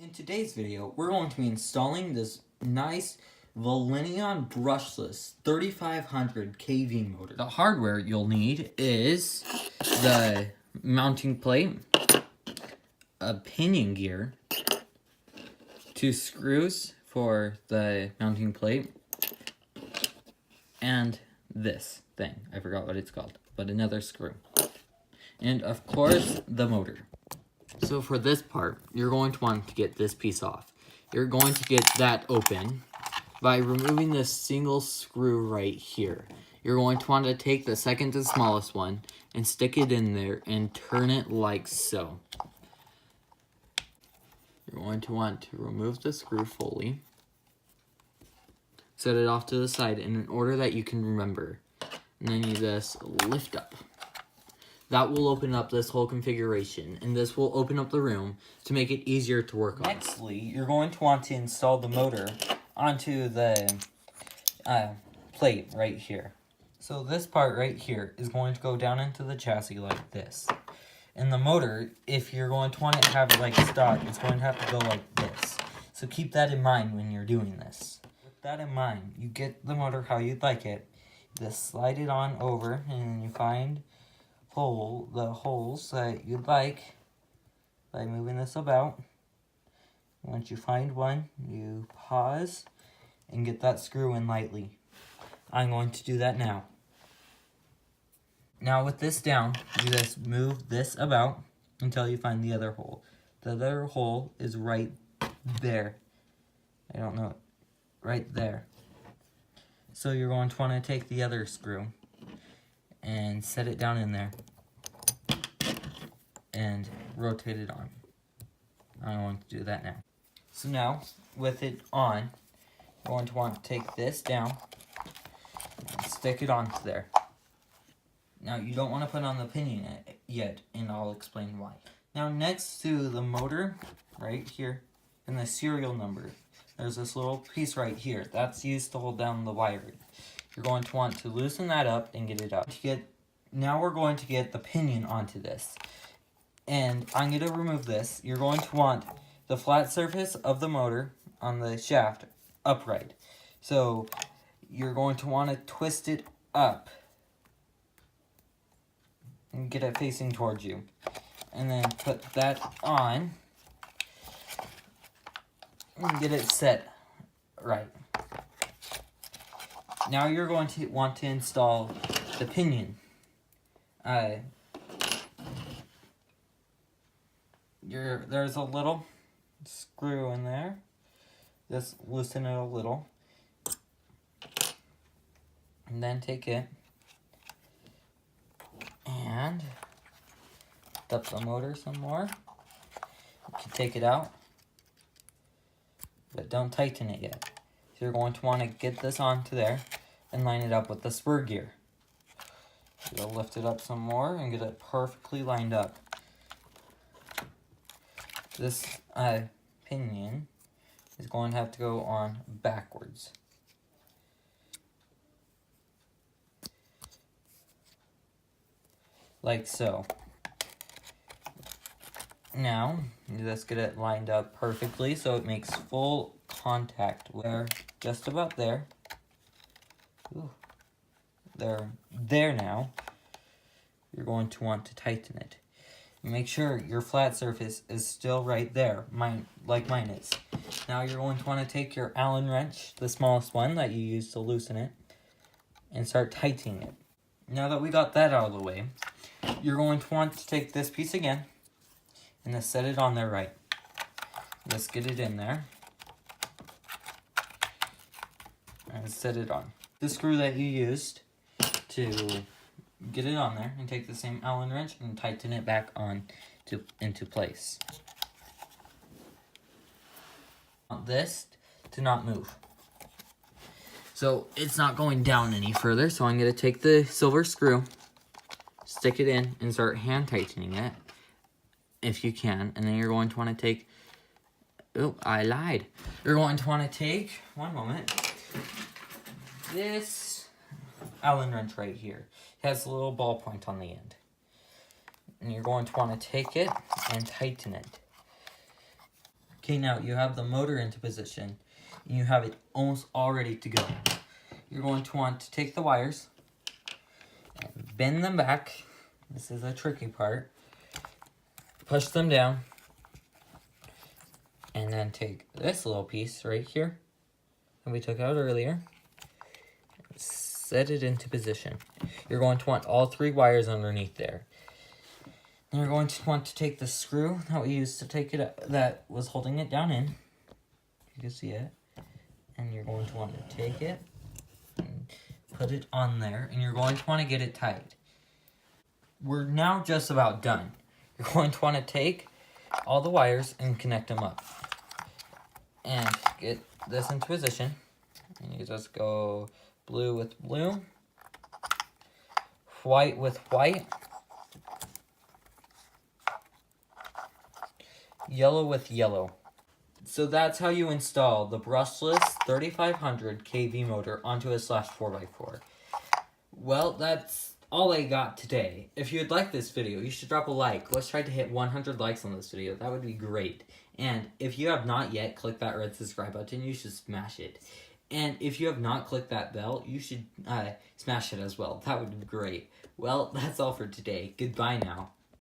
In today's video, we're going to be installing this nice Velineon brushless 3500 kV motor. The hardware you'll need is the mounting plate, a pinion gear, 2 screws for the mounting plate, and this thing. I forgot what it's called, but another screw. And of course, the motor. So for this part, you're going to want to get this piece off. You're going to get that open by removing this single screw right here. You're going to want to take the second to smallest one and stick it in there and turn it like so. You're going to want to remove the screw fully. Set it off to the side in an order that you can remember. And then you just lift up. That will open up this whole configuration, and this will open up the room to make it easier to work on. Nextly, you're going to want to install the motor onto the plate right here. So this part right here is going to go down into the chassis like this. And the motor, if you're going to want it to have it like stock, it's going to have to go like this. So keep that in mind when you're doing this. With that in mind, you get the motor how you'd like it. Just slide it on over, and you find the holes that you'd like by moving this about. Once you find one, you pause and get that screw in lightly. I'm going to do that now. Now with this down, you just move this about until you find the other hole. The other hole is right there. I don't know, right there. So you're going to want to take the other screw and set it down in there and rotate it on. I'm going to do that now. So now, with it on, you're going to want to take this down and stick it onto there. Now, you don't want to put on the pinion yet, and I'll explain why. Now, next to the motor, right here, and the serial number, there's this little piece right here. That's used to hold down the wiring. You're going to want to loosen that up and get it up. Now we're going to get the pinion onto this. And I'm going to remove this. You're going to want the flat surface of the motor on the shaft upright. So you're going to want to twist it up and get it facing towards you. And then put that on and get it set right. Now you're going to want to install the pinion. There's a little screw in there. Just loosen it a little. And then take it and lift up the motor some more. You can take it out, but don't tighten it yet. So you're going to want to get this onto there and line it up with the spur gear. You'll lift it up some more and get it perfectly lined up. This pinion is going to have to go on backwards. Like so. Now, you just get it lined up perfectly so it makes full contact where just about there. Ooh. There now. You're going to want to tighten it. Make sure your flat surface is still right there, like mine is. Now you're going to want to take your Allen wrench, the smallest one that you use to loosen it, and start tightening it. Now that we got that out of the way, you're going to want to take this piece again and just set it on there right. Just get it in there and set it on. The screw that you used to get it on there, and take the same Allen wrench and tighten it back on into place. I want this to not move. So it's not going down any further, so I'm going to take the silver screw, stick it in, and start hand tightening it, if you can. And then you're going to want to take, oh, I lied. You're going to want to take, one moment, this Allen wrench right here. It has a little ball point on the end. And you're going to want to take it and tighten it. Okay, now you have the motor into position, and you have it almost all ready to go. You're going to want to take the wires and bend them back. This is a tricky part. Push them down, and then take this little piece right here that we took out earlier, set it into position. You're going to want all 3 wires underneath there. And you're going to want to take the screw that we used to take it up, that was holding it down in. You can see it. And you're going to want to take it and put it on there, and you're going to want to get it tight. We're now just about done. You're going to want to take all the wires and connect them up. And get this into position. And you just go blue with blue, white with white, yellow with yellow. So that's how you install the brushless 3500 kV motor onto a Slash 4x4. Well, that's all I got today. If you'd like this video, you should drop a like. Let's try to hit 100 likes on this video. That would be great. And if you have not yet clicked that red subscribe button, you should smash it. And if you have not clicked that bell, you should smash it as well. That would be great. Well, that's all for today. Goodbye now.